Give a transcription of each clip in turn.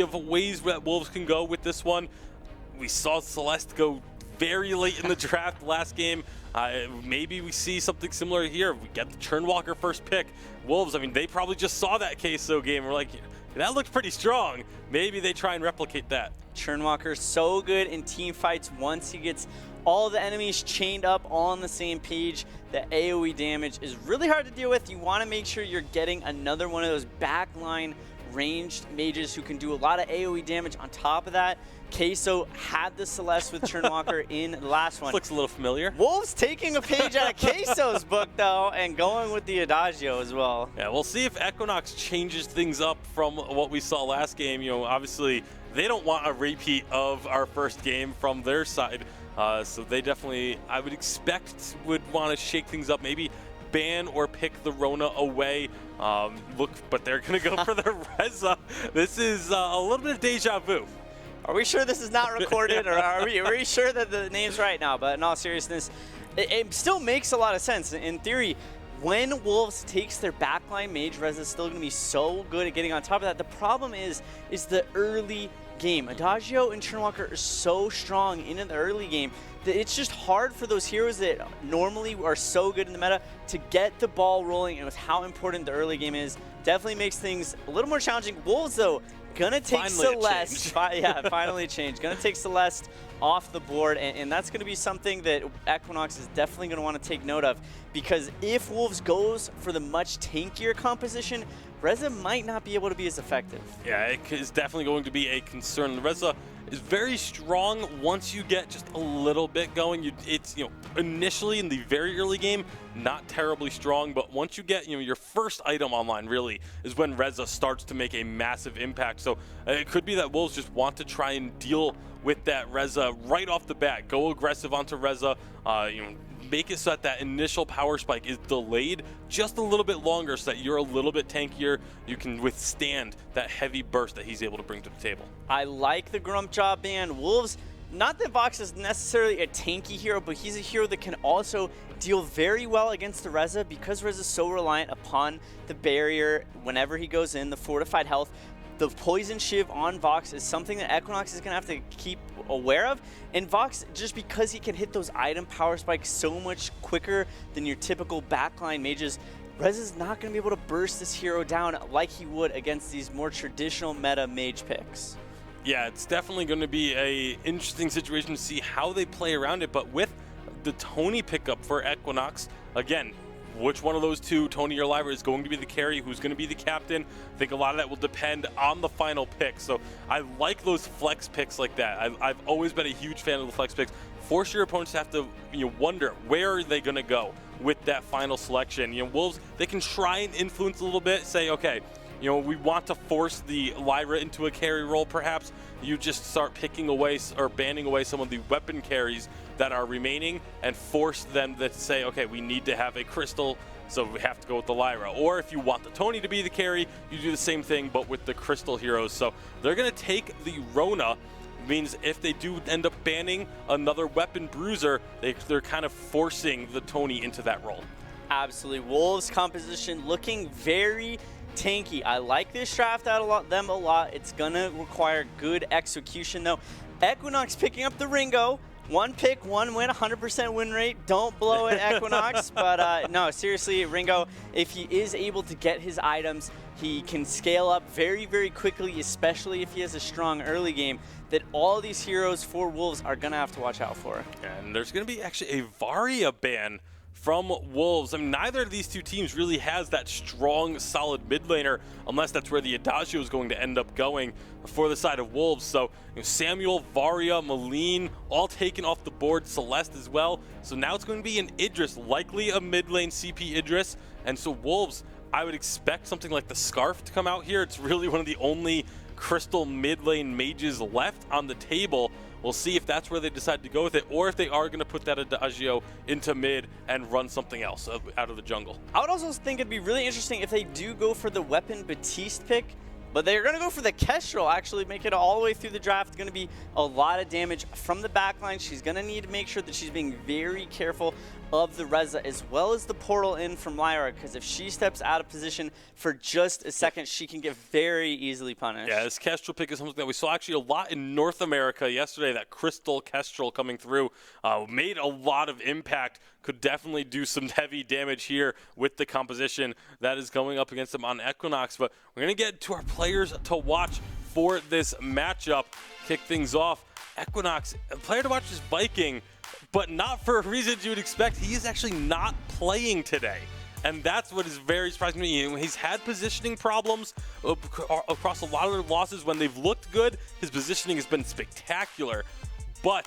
of ways that Wolves can go with this one. We saw Celeste go very late in the draft last game. Maybe we see something similar here. We get the Churnwalker first pick. Wolves, I mean, they probably just saw that KSO game. We're like, that looked pretty strong. Maybe they try and replicate that. Churnwalker so good in team fights once he gets all the enemies chained up all on the same page. The AoE damage is really hard to deal with. You want to make sure you're getting another one of those backline ranged mages who can do a lot of AoE damage on top of that. Queso had the Celeste with Churnwalker in the last one. This looks a little familiar. Wolves taking a page out of Queso's book, though, and going with the Adagio as well. Yeah, we'll see if Equinox changes things up from what we saw last game. You know, obviously, they don't want a repeat of our first game from their side. So they definitely, I would expect, would want to shake things up. Maybe ban or pick the Rona away. But they're going to go for the Reza. This is a little bit of deja vu. Are we sure this is not recorded, or are we sure that the name's right now? But in all seriousness, it still makes a lot of sense. In theory, when Wolves takes their backline, Mage Reza is still going to be so good at getting on top of that. The problem is the early game. Adagio and Churnwalker are so strong in the early game that it's just hard for those heroes that normally are so good in the meta to get the ball rolling, and with how important the early game is, definitely makes things a little more challenging. Wolves, though, gonna take Celeste. Finally a change. Gonna take Celeste off the board, and that's gonna be something that Equinox is definitely gonna want to take note of, because if Wolves goes for the much tankier composition, Reza might not be able to be as effective. Yeah, it is definitely going to be a concern. Reza is very strong once you get just a little bit going. It's, you know, initially in the very early game, not terribly strong, but once you get, you know, your first item online really is when Reza starts to make a massive impact. So it could be that Wolves just want to try and deal with that Reza right off the bat. Go aggressive onto Reza, you know, make it so that that initial power spike is delayed just a little bit longer so that you're a little bit tankier. You can withstand that heavy burst that he's able to bring to the table. I like the Grump Job ban. Wolves, not that Vox is necessarily a tanky hero, but he's a hero that can also deal very well against the Reza, because Reza's so reliant upon the barrier whenever he goes in, the fortified health. The Poison Shiv on Vox is something that Equinox is going to have to keep aware of. And Vox, just because he can hit those item power spikes so much quicker than your typical backline mages, Reza's not going to be able to burst this hero down like he would against these more traditional meta mage picks. Yeah, it's definitely going to be an interesting situation to see how they play around it. But with the Tony pickup for Equinox, again, which one of those two, Tony or Lyra, is going to be the carry? Who's going to be the captain? I think a lot of that will depend on the final pick. So I like those flex picks like that. I've always been a huge fan of the flex picks. Force your opponents to have to, you know, wonder where are they going to go with that final selection. You know, Wolves, they can try and influence a little bit, say, okay, you know, we want to force the Lyra into a carry role, perhaps. You just start picking away or banning away some of the weapon carries that are remaining and force them to say, okay, we need to have a crystal, so we have to go with the Lyra. Or if you want the Tony to be the carry, you do the same thing, but with the crystal heroes. So they're going to take the Rona. Means if they do end up banning another weapon bruiser, they're kind of forcing the Tony into that role. Absolutely. Wolves composition looking very tanky. I like this draft out of them a lot. It's going to require good execution, though. Equinox picking up the Ringo. One pick, one win, 100% win rate. Don't blow it, Equinox. But no, seriously, Ringo, if he is able to get his items, he can scale up very, very quickly, especially if he has a strong early game, that all these heroes for Wolves are going to have to watch out for. And there's going to be actually a Varia ban from Wolves. I mean, neither of these two teams really has that strong, solid mid laner, unless that's where the Adagio is going to end up going for the side of Wolves. So, you know, Samuel, Varia, Maline, all taken off the board, Celeste as well. So now it's going to be an Idris, likely a mid lane CP Idris. And so Wolves, I would expect something like the Scarf to come out here. It's really one of the only crystal mid lane mages left on the table. We'll see if that's where they decide to go with it, or if they are going to put that Adagio into mid and run something else out of the jungle. I would also think it'd be really interesting if they do go for the weapon Batiste pick, but they're going to go for the Kestrel, actually make it all the way through the draft. It's going to be a lot of damage from the backline. She's going to need to make sure that she's being very careful of the Reza, as well as the portal in from Lyra, because if she steps out of position for just a second, she can get very easily punished. Yeah, this Kestrel pick is something that we saw actually a lot in North America yesterday. That Crystal Kestrel coming through made a lot of impact. Could definitely do some heavy damage here with the composition that is going up against them on Equinox. But we're going to get to our players to watch for this matchup. Kick things off. Equinox, a player to watch is Viking, but not for reasons you would expect. He is actually not playing today. And that's what is very surprising to me. He's had positioning problems across a lot of their losses. When they've looked good, his positioning has been spectacular. But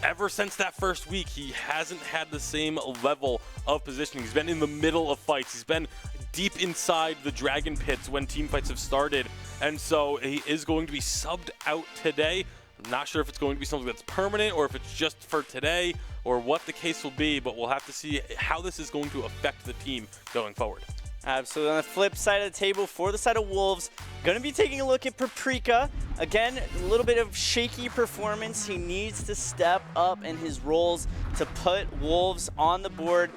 ever since that first week, he hasn't had the same level of positioning. He's been in the middle of fights. He's been deep inside the dragon pits when team fights have started. And so he is going to be subbed out today. I'm not sure if it's going to be something that's permanent or if it's just for today or what the case will be, but we'll have to see how this is going to affect the team going forward. Absolutely. On the flip side of the table, for the side of Wolves, going to be taking a look at Paprika. Again, a little bit of shaky performance. He needs to step up in his roles to put Wolves on the board.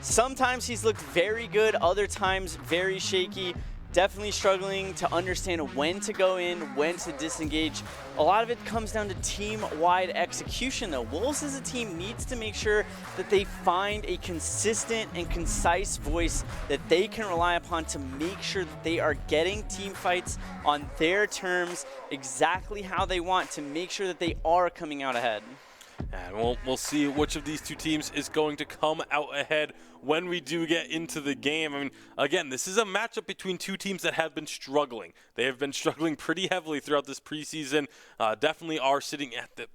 Sometimes he's looked very good, other times very shaky. Definitely struggling to understand when to go in, when to disengage. A lot of it comes down to team-wide execution, though. Wolves as a team needs to make sure that they find a consistent and concise voice that they can rely upon to make sure that they are getting team fights on their terms, exactly how they want, to make sure that they are coming out ahead. And we'll see which of these two teams is going to come out ahead when we do get into the game. I mean, again, this is a matchup between two teams that have been struggling. They have been struggling pretty heavily throughout this preseason. Definitely are sitting at the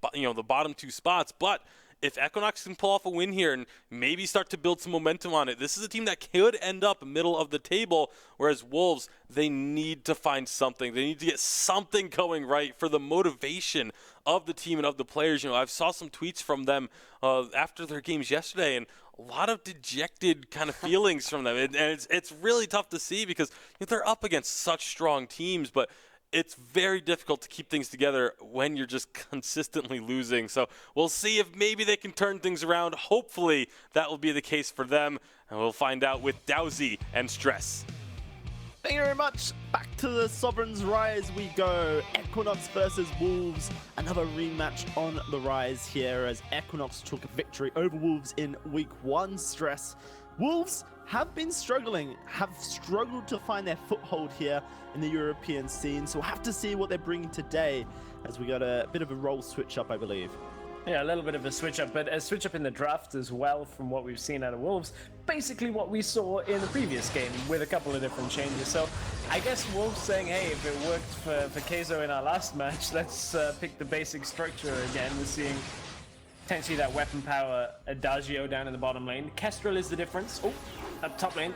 bottom two spots, but if Equinox can pull off a win here and maybe start to build some momentum on it, this is a team that could end up middle of the table, whereas Wolves, they need to find something. They need to get something going right for the motivation of the team and of the players. I saw some tweets from them after their games yesterday, and a lot of dejected kind of feelings from them. And it's really tough to see because they're up against such strong teams, but it's very difficult to keep things together when you're just consistently losing. So we'll see if maybe they can turn things around. Hopefully that will be the case for them. And we'll find out with Dowsy and Stress. Thank you very much. Back to the Sovereign's Rise we go. Equinox versus Wolves. Another rematch on the rise here as Equinox took a victory over Wolves in week 1. Stress. Wolves have been struggling, have struggled to find their foothold here in the European scene. So we'll have to see what they're bringing today as we got a bit of a role switch up, I believe. Yeah, a little bit of a switch up, but a switch up in the draft as well from what we've seen out of Wolves. Basically what we saw in the previous game with a couple of different changes. So I guess Wolves saying, hey, if it worked for Keizo in our last match, let's pick the basic structure again. We're seeing potentially that weapon power Adagio down in the bottom lane. Kestrel is the difference. Oh, up top lane.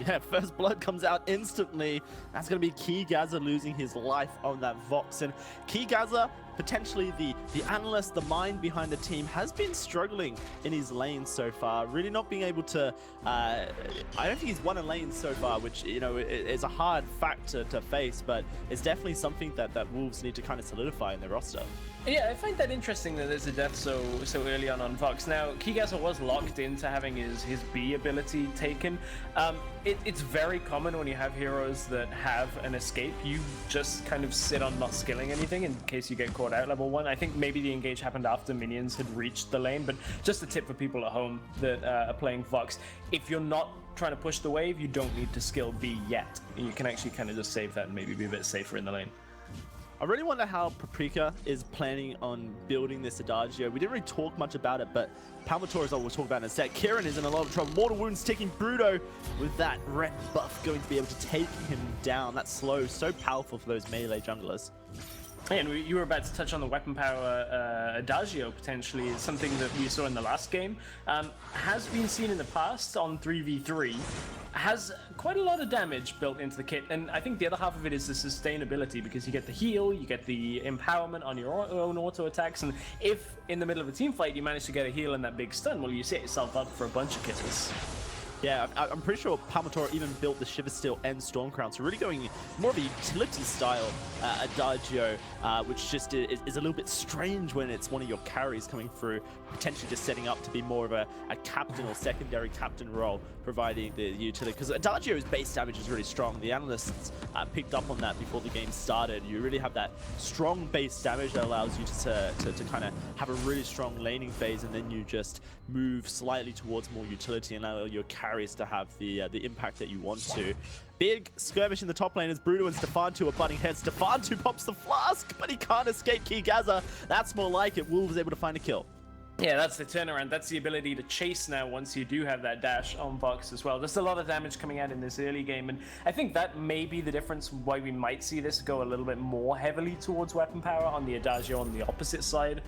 Yeah, first blood comes out instantly. That's going to be Keygaza losing his life on that Vox. And Keygaza, potentially the analyst, the mind behind the team, has been struggling in his lane so far. Really not being able to... I don't think he's won a lane so far, which, is a hard fact to face, but it's definitely something that Wolves need to kind of solidify in their roster. Yeah, I find that interesting that there's a death so early on Vox. Now, Keygaza was locked into having his B ability taken. It's very common when you have heroes that have an escape, you just kind of sit on not skilling anything in case you get caught out level 1. I think maybe the engage happened after minions had reached the lane, but just a tip for people at home that are playing Vox. If you're not trying to push the wave, you don't need to skill B yet. You can actually kind of just save that and maybe be a bit safer in the lane. I really wonder how Paprika is planning on building this Adagio. We didn't really talk much about it, but Palmator is all we'll talk about in a sec. Kieran is in a lot of trouble. Mortal Wounds taking Bruto with that red buff, going to be able to take him down. That slow, so powerful for those melee junglers. And you were about to touch on the weapon power Adagio, potentially. It's something that we saw in the last game. Has been seen in the past on 3v3. Has quite a lot of damage built into the kit, and I think the other half of it is the sustainability, because you get the heal, you get the empowerment on your own auto attacks, and if in the middle of a team fight you manage to get a heal and that big stun, well, you set yourself up for a bunch of kills. Yeah, I'm pretty sure Palmatora even built the Shiver Steel and Storm Crown, so really going more of a utility style Adagio, which just is a little bit strange when it's one of your carries coming through, potentially just setting up to be more of a captain or secondary captain role, providing the utility. Because Adagio's base damage is really strong. The analysts picked up on that before the game started. You really have that strong base damage that allows you to kind of have a really strong laning phase, and then you just move slightly towards more utility and allow your carries to have the impact that you want to. Big skirmish in the top lane as Bruto and Stefantu are butting heads. Stefantu pops the flask, but he can't escape Kigaza. That's more like it. Wolves able to find a kill. Yeah, that's the turnaround. That's the ability to chase now once you do have that dash on Vox as well. There's a lot of damage coming out in this early game, and I think that may be the difference why we might see this go a little bit more heavily towards weapon power on the Adagio on the opposite side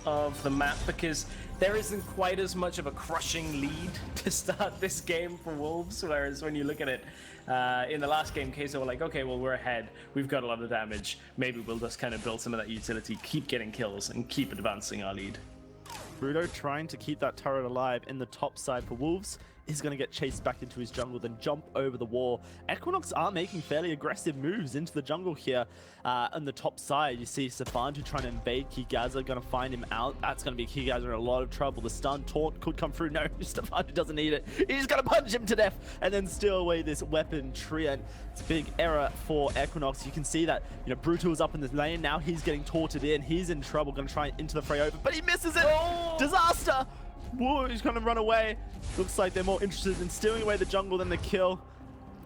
of the map, because there isn't quite as much of a crushing lead to start this game for Wolves, whereas when you look at it in the last game, Queso were like, okay, well, we're ahead, we've got a lot of damage, maybe we'll just kind of build some of that utility, keep getting kills, and keep advancing our lead. Bruto trying to keep that turret alive in the top side for Wolves. Is going to get chased back into his jungle, then jump over the wall. Equinox are making fairly aggressive moves into the jungle here. On the top side, you see Stefantu trying to invade Kigaza, going to find him out. That's going to be Kigaza in a lot of trouble. The stun taunt could come through. No, Stefantu doesn't need it. He's going to punch him to death and then steal away this weapon tree. And it's a big error for Equinox. You can see that, Bruto is up in this lane. Now he's getting taunted in. He's in trouble, going to try into the fray over, but he misses it. Oh! Disaster! Whoa, he's going to run away. Looks like they're more interested in stealing away the jungle than the kill.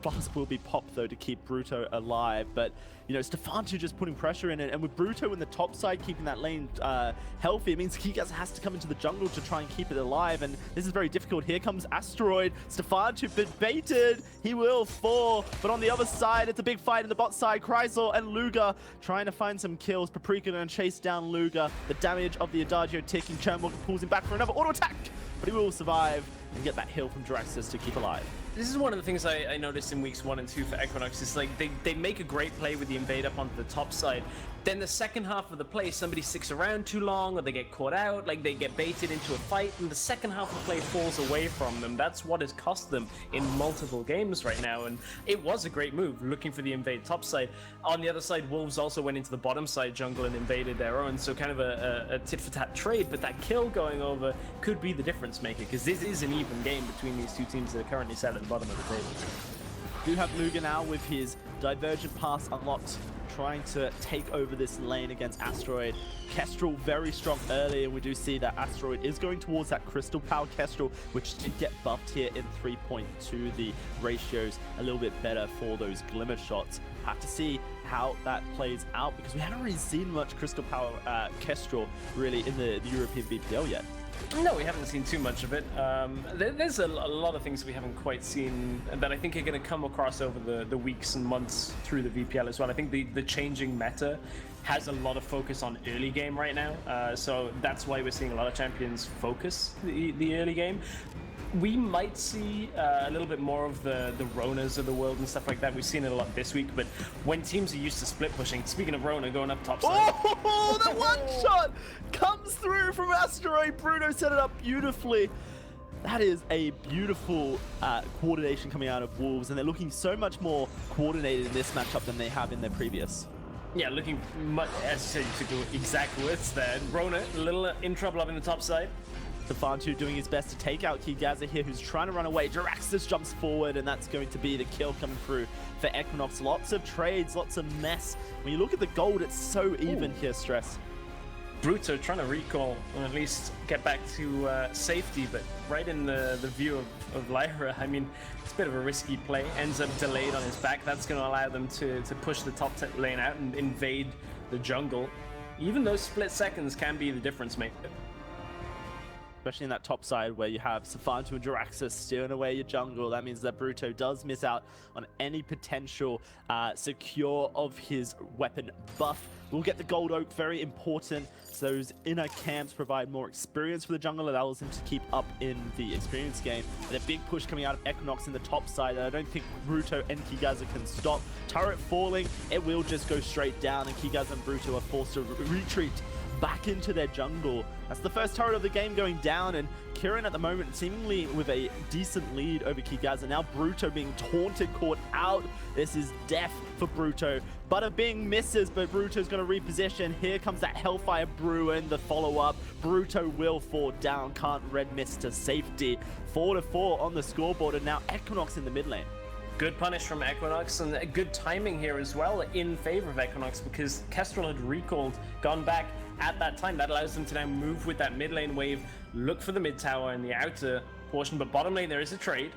Flask will be popped, though, to keep Bruto alive. But, Stefantu just putting pressure in it. And with Bruto in the top side keeping that lane healthy, it means Kigaza has to come into the jungle to try and keep it alive. And this is very difficult. Here comes Asteroid. Stefantu been baited. He will fall. But on the other side, it's a big fight in the bot side. Chrysal and Luga trying to find some kills. Paprika going to chase down Luga. The damage of the Adagio ticking. Chernwalker pulls him back for another auto attack. But he will survive and get that heal from Draxus to keep alive. This is one of the things I noticed in weeks 1 and 2 for Equinox. It's like they make a great play with the invade up onto the top side. Then the second half of the play, somebody sticks around too long, or they get caught out, like they get baited into a fight, and the second half of the play falls away from them. That's what has cost them in multiple games right now, and it was a great move, looking for the invade top side. On the other side, Wolves also went into the bottom side jungle and invaded their own, so kind of a tit-for-tat trade, but that kill going over could be the difference maker, because this is an even game between these two teams that are currently sat at the bottom of the table. Do have Luga now with his Divergent Pass unlocked, trying to take over this lane against Asteroid. Kestrel very strong early, and we do see that Asteroid is going towards that Crystal Power Kestrel, which did get buffed here in 3.2. The ratios a little bit better for those Glimmer shots. Have to see how that plays out, because we haven't really seen much Crystal Power Kestrel really in the European VPL yet. No, we haven't seen too much of it. There's a lot of things we haven't quite seen that I think are going to come across over the weeks and months through the VPL as well. I think the changing meta has a lot of focus on early game right now, so that's why we're seeing a lot of champions focus the early game. We might see a little bit more of the Ronas of the world and stuff like that. We've seen it a lot this week, but when teams are used to split pushing, speaking of Rona going up top side. Oh, the one shot comes through from Asteroid. Bruno set it up beautifully. That is a beautiful coordination coming out of Wolves, and they're looking so much more coordinated in this matchup than they have in their previous. Yeah, looking much, as you said, you took the exact words there. Rona, a little in trouble up in the top side. Stefantu doing his best to take out Kigaza here, who's trying to run away. Jiraxis jumps forward, and that's going to be the kill coming through for Equinox. Lots of trades, lots of mess. When you look at the gold, it's so even here, Stress. Bruto trying to recall, or at least get back to safety, but right in the view of Lyra. I mean, it's a bit of a risky play. Ends up delayed on his back. That's going to allow them to push the top lane out and invade the jungle. Even those split seconds can be the difference maker. Especially in that top side where you have Stefantu and Jiraxis stealing away your jungle. That means that Bruto does miss out on any potential secure of his weapon buff. We'll get the Gold Oak, very important. So those inner camps provide more experience for the jungle, allows them to keep up in the experience game. And a big push coming out of Equinox in the top side that I don't think Bruto and Kigaza can stop. Turret falling, it will just go straight down, and Kigaza and Bruto are forced to retreat back into their jungle. That's the first turret of the game going down, and Kieran at the moment seemingly with a decent lead over Kigaza. Now Bruto being taunted, caught out. This is death for Bruto. Bada Bing misses, but Bruto's going to reposition. Here comes that Hellfire Bruin, the follow-up. Bruto will fall down, can't red miss to safety. 4-4 on the scoreboard, and now Equinox in the mid lane. Good punish from Equinox, and good timing here as well in favor of Equinox, because Kestrel had recalled, gone back at that time. That allows them to now move with that mid lane wave, look for the mid tower in the outer portion, but bottom lane there is a trade.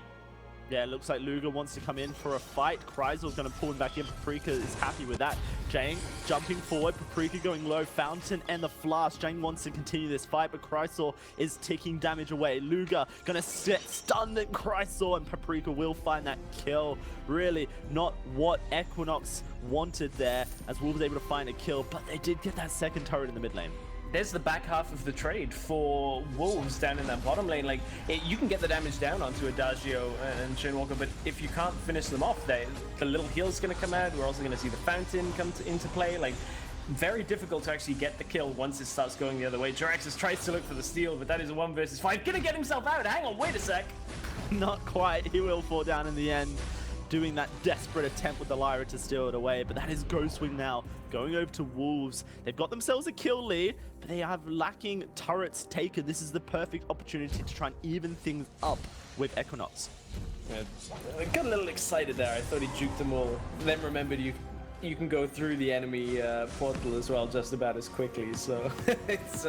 Yeah, it looks like Luger wants to come in for a fight. Kryzel's going to pull him back in. Paprika is happy with that. Jang jumping forward. Paprika going low. Fountain and the Flash. Jang wants to continue this fight, but Kryzel is ticking damage away. Luger going to stun Kryzel, and Paprika will find that kill. Really not what Equinox wanted there, as Wolves able to find a kill, but they did get that second turret in the mid lane. There's the back half of the trade for Wolves down in that bottom lane. Like, you can get the damage down onto Adagio and Shinewalker, but if you can't finish them off, the little heal's going to come out. We're also going to see the Fountain come into play. Like, very difficult to actually get the kill once it starts going the other way. Jiraxis tries to look for the steal, but that is a 1 versus 5. Gonna get himself out. Hang on, wait a sec. Not quite. He will fall down in the end, doing that desperate attempt with the Lyra to steal it away, but that is Ghostwing now going over to Wolves. They've got themselves a kill lead, but they have lacking turrets taken. This is the perfect opportunity to try and even things up with Equinox. Yeah, I got a little excited there. I thought he juked them all. Then remembered you can go through the enemy portal as well just about as quickly, so it's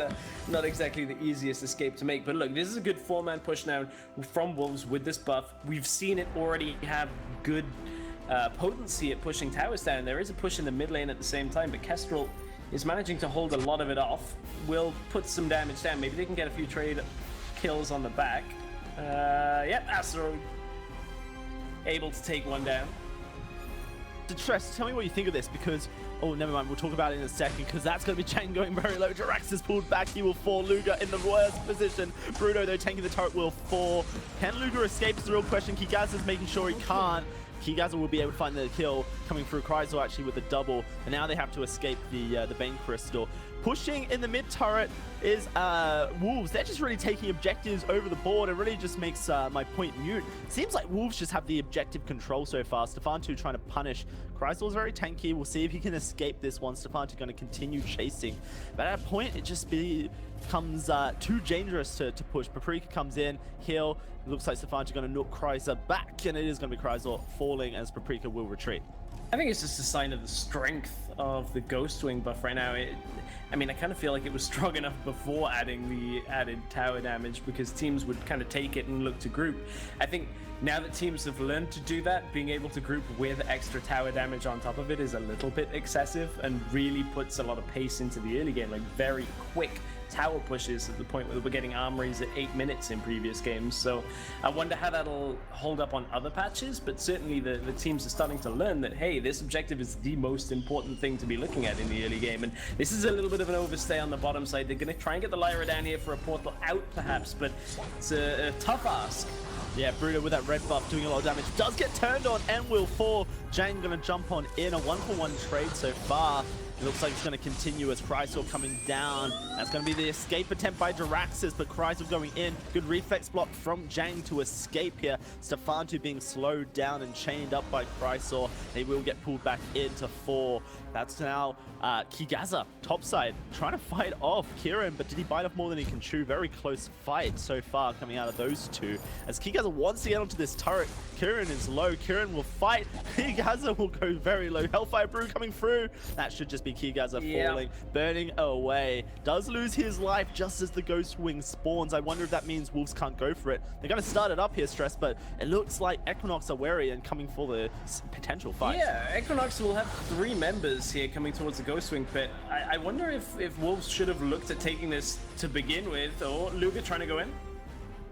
not exactly the easiest escape to make. But look, this is a good 4-man push now from Wolves with this buff. We've seen it already have good potency at pushing towers down. There is a push in the mid lane at the same time, but Kestrel is managing to hold a lot of it off. Will put some damage down. Maybe they can get a few trade kills on the back. Yep, Astro able to take one down. Tress, tell me what you think of this, because oh, never mind, we'll talk about it in a second, because that's going to be Chang going very low. Jirax is pulled back, he will fall. Luger in the worst position. Bruno, though, tanking the turret, will fall. Can Luger escape is the real question. Kigaza is making sure he can't. Kigaza will be able to find the kill coming through. Kryzel actually with the double, and now they have to escape the Bane Crystal. Pushing in the mid turret is Wolves. They're just really taking objectives over the board. It really just makes my point mute. Seems like Wolves just have the objective control so far. Stefan2 trying to punish. Kryzel is very tanky. We'll see if he can escape this one. Stefan2 going to continue chasing. But at a point, it just becomes too dangerous to push. Paprika comes in, heal. It looks like Stefan2 going to knock Kryzel back, and it is going to be Kryzel falling as Paprika will retreat. I think it's just a sign of the strength of the Ghostwing buff right now. I mean, I kind of feel like it was strong enough before adding the added tower damage, because teams would kind of take it and look to group. I think now that teams have learned to do that, being able to group with extra tower damage on top of it is a little bit excessive and really puts a lot of pace into the early game, like very quick tower pushes at the point where we're getting armories at 8 minutes in previous games. So I wonder how that'll hold up on other patches, but certainly the teams are starting to learn that, hey, this objective is the most important thing to be looking at in the early game. And this is a little bit of an overstay on the bottom side. They're going to try and get the Lyra down here for a portal out perhaps, but it's a tough ask. Yeah, Bruno with that red buff doing a lot of damage. Does get turned on and will fall. Jang going to jump on in. A 1-for-1 trade so far. It looks like it's going to continue as Kryzel coming down. That's going to be the escape attempt by Jiraxis, but Kryzel going in. Good reflex block from Jang to escape here. Stefan2 being slowed down and chained up by Kryzel. They will get pulled back into 4. That's now Kigaza, topside, trying to fight off Kieran, but did he bite off more than he can chew? Very close fight so far coming out of those two. As Kigaza wants to get onto this turret, Kieran is low. Kieran will fight. Kigaza will go very low. Hellfire Brew coming through. That should just be Kigaza falling, burning away. Does lose his life just as the Ghostwing spawns. I wonder if that means Wolves can't go for it. They're going to start it up here, Stress, but it looks like Equinox are wary and coming for the potential fight. Yeah, Equinox will have 3 members here coming towards the Ghostwing pit. I wonder if Wolves should have looked at taking this to begin with, or Luger trying to go in.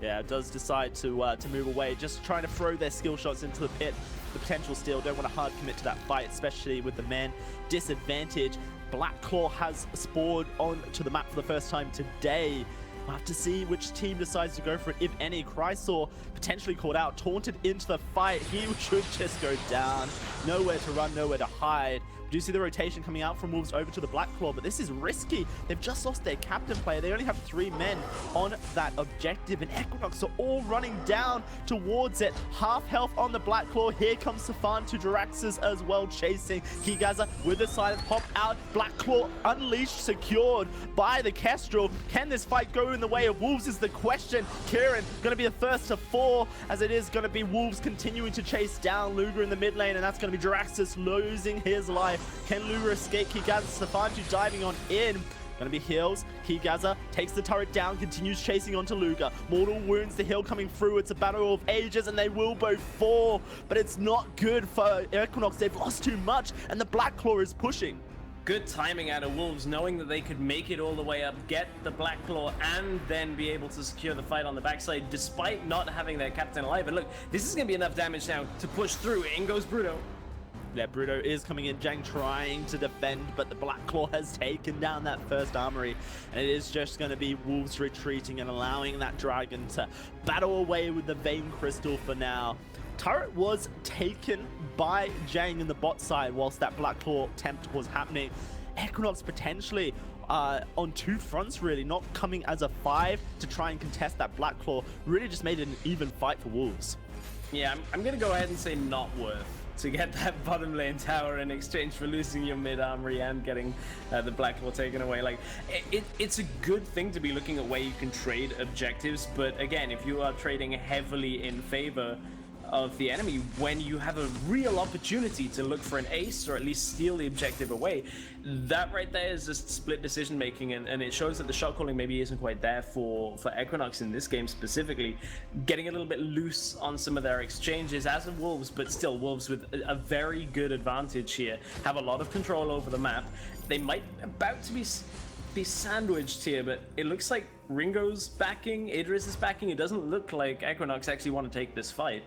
Yeah, does decide to move away, just trying to throw their skill shots into the pit. The potential steal, don't want to hard commit to that fight, especially with the man disadvantage. Blackclaw has spawned onto the map for the first time today. We'll have to see which team decides to go for it, if any. Kryzel potentially caught out, taunted into the fight. He should just go down. Nowhere to run, nowhere to hide. We do see the rotation coming out from Wolves over to the Black Claw, but this is risky. They've just lost their captain player. They only have 3 men on that objective, and Equinox are all running down towards it. Half health on the Black Claw. Here comes Safan to Jiraxis as well, chasing Kigaza with a silent pop out. Black Claw unleashed, secured by the Kestrel. Can this fight go in the way of Wolves is the question. Kieran going to be the first to fall, as it is going to be Wolves continuing to chase down Luger in the mid lane, and that's going to be Jiraxis losing his life. Can Luger escape Kigaza? Safantu diving on in. Gonna be heals. Kigaza takes the turret down, continues chasing onto Luger. Mortal wounds, the heal coming through. It's a battle of ages, and they will both fall. But it's not good for Equinox. They've lost too much, and the Black Claw is pushing. Good timing out of Wolves, knowing that they could make it all the way up, get the Black Claw, and then be able to secure the fight on the backside, despite not having their captain alive. And look, this is gonna be enough damage now to push through. In goes Bruto. Yeah, Bruto is coming in. Jang trying to defend, but the Black Claw has taken down that first armory. And it is just going to be Wolves retreating and allowing that dragon to battle away with the Vein Crystal for now. Turret was taken by Jang in the bot side whilst that Black Claw attempt was happening. Equinox potentially on 2 fronts, really, not coming as a 5 to try and contest that Black Claw. Really just made it an even fight for Wolves. Yeah, I'm going to go ahead and say not worth to get that bottom lane tower in exchange for losing your mid armory and getting the Black Claw taken away. Like, it's a good thing to be looking at where you can trade objectives, but again, if you are trading heavily in favor of the enemy when you have a real opportunity to look for an ace or at least steal the objective away, that right there is just split decision making, and it shows that the shot calling maybe isn't quite there for Equinox in this game specifically. Getting a little bit loose on some of their exchanges as of Wolves, but still Wolves with a very good advantage here, have a lot of control over the map. They might about to be sandwiched here, but it looks like Ringo's backing, Idris is backing. It doesn't look like Equinox actually want to take this fight.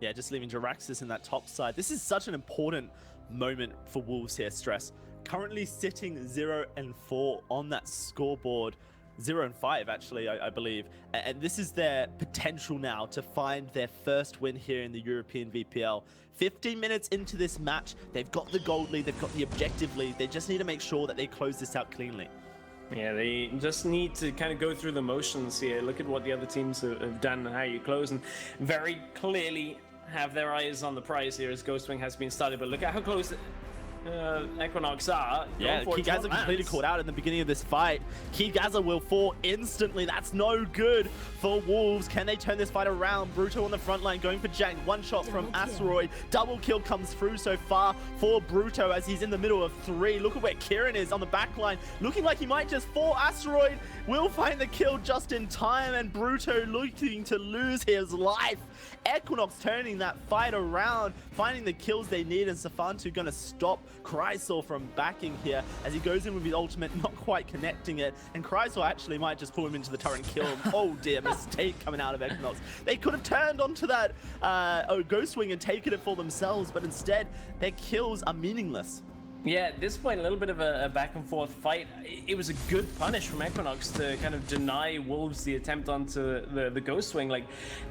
Yeah, just leaving Jiraxis in that top side. This is such an important moment for Wolves here, Stress. Currently sitting 0-4 on that scoreboard. 0-5, actually, I believe. And this is their potential now to find their first win here in the European VPL. 15 minutes into this match, they've got the gold lead, they've got the objective lead. They just need to make sure that they close this out cleanly. Yeah, they just need to kind of go through the motions here. Look at what the other teams have done and how you close, and very clearly have their eyes on the prize here as Ghostwing has been started. But look at how close Equinox are. Yeah, Kigaza completely caught out in the beginning of this fight. Kigaza will fall instantly. That's no good for Wolves. Can they turn this fight around? Bruto on the front line going for Jang. One shot from Asteroid. Double kill comes through so far for Bruto as he's in the middle of 3. Look at where Kieran is on the back line. Looking like he might just fall. Asteroid will find the kill just in time, and Bruto looking to lose his life. Equinox turning that fight around, finding the kills they need, and Safantu gonna stop Chrysor from backing here as he goes in with his ultimate, not quite connecting it, and Chrysor actually might just pull him into the turret and kill him. Oh dear, mistake coming out of Equinox. They could have turned onto that Ghostwing and taken it for themselves, but instead their kills are meaningless. Yeah, at this point, a little bit of a back and forth fight. It was a good punish from Equinox to kind of deny Wolves the attempt onto the Ghostwing. Like,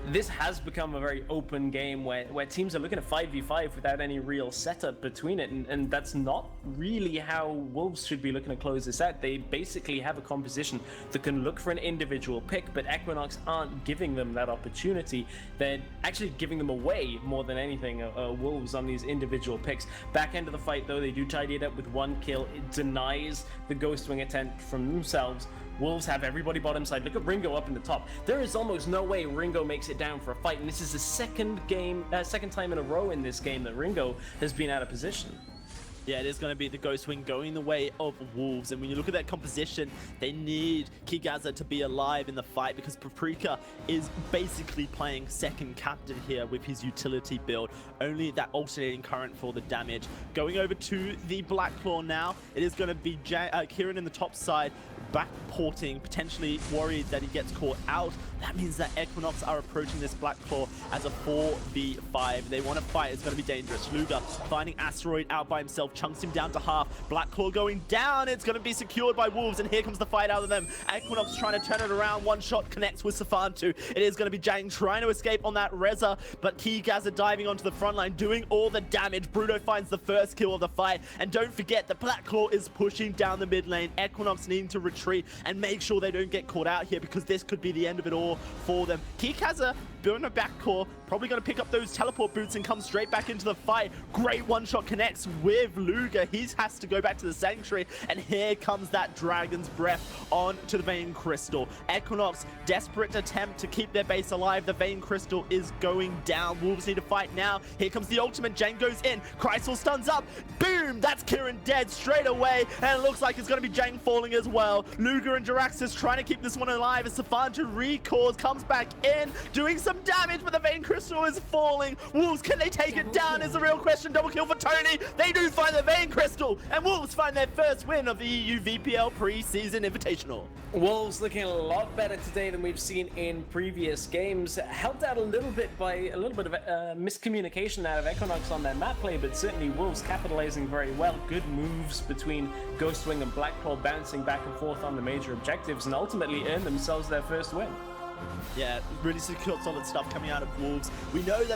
this has become a very open game where teams are looking at 5v5 without any real setup between it, and that's not really how Wolves should be looking to close this out. They basically have a composition that can look for an individual pick, but Equinox aren't giving them that opportunity. They're actually giving them away more than anything, Wolves, on these individual picks. Back end of the fight, though, they do tidy it up with 1 kill. It denies the Ghostwing attempt from themselves. Wolves have everybody bottom side. Look at Ringo up in the top. There is almost no way Ringo makes it down for a fight, and this is the second time in a row in this game that Ringo has been out of position. Yeah, it is going to be the Ghostwing going the way of Wolves. And when you look at that composition, they need Kigaza to be alive in the fight because Paprika is basically playing second captain here with his utility build. Only that alternating current for the damage. Going over to the Black Claw now, it is going to be Kieran in the top side. backporting, potentially worried that he gets caught out. That means that Equinox are approaching this Black Claw as a 4v5. They want to fight. It's going to be dangerous. Luger finding Asteroid out by himself, chunks him down to half. Black Claw going down. It's going to be secured by Wolves, and here comes the fight out of them. Equinox trying to turn it around. One shot connects with Safantu. It is going to be Jang trying to escape on that Reza, but Keygaza diving onto the front line, doing all the damage. Bruto finds the first kill of the fight, and don't forget the Black Claw is pushing down the mid lane. Equinox needing to retreat and make sure they don't get caught out here, because this could be the end of it all for them. Keygaza building a backcore, probably going to pick up those teleport boots and come straight back into the fight. Great one-shot connects with Luger. He has to go back to the Sanctuary, and here comes that Dragon's Breath onto the Vein Crystal. Equinox, desperate attempt to keep their base alive. The Vein Crystal is going down. Wolves need to fight now. Here comes the ultimate. Jang goes in. Chrysal stuns up. Boom! That's Kieran dead straight away, and it looks like it's going to be Jang falling as well. Luger and Jiraxis trying to keep this one alive as Safantu recalls, comes back in, doing some damage, but the Vein Crystal is falling. Wolves, can they take it down is the real question. Double kill for Tony. They do find the Vein Crystal, and Wolves find their first win of the EU VPL Preseason Invitational. Wolves looking a lot better today than we've seen in previous games. Helped out a little bit by a little bit of miscommunication out of Equinox on their map play, but certainly Wolves capitalizing very well. Good moves between Ghostwing and Blackclaw, bouncing back and forth on the major objectives, and ultimately earned themselves their first win. Yeah, really secured solid stuff coming out of Wolves. We know that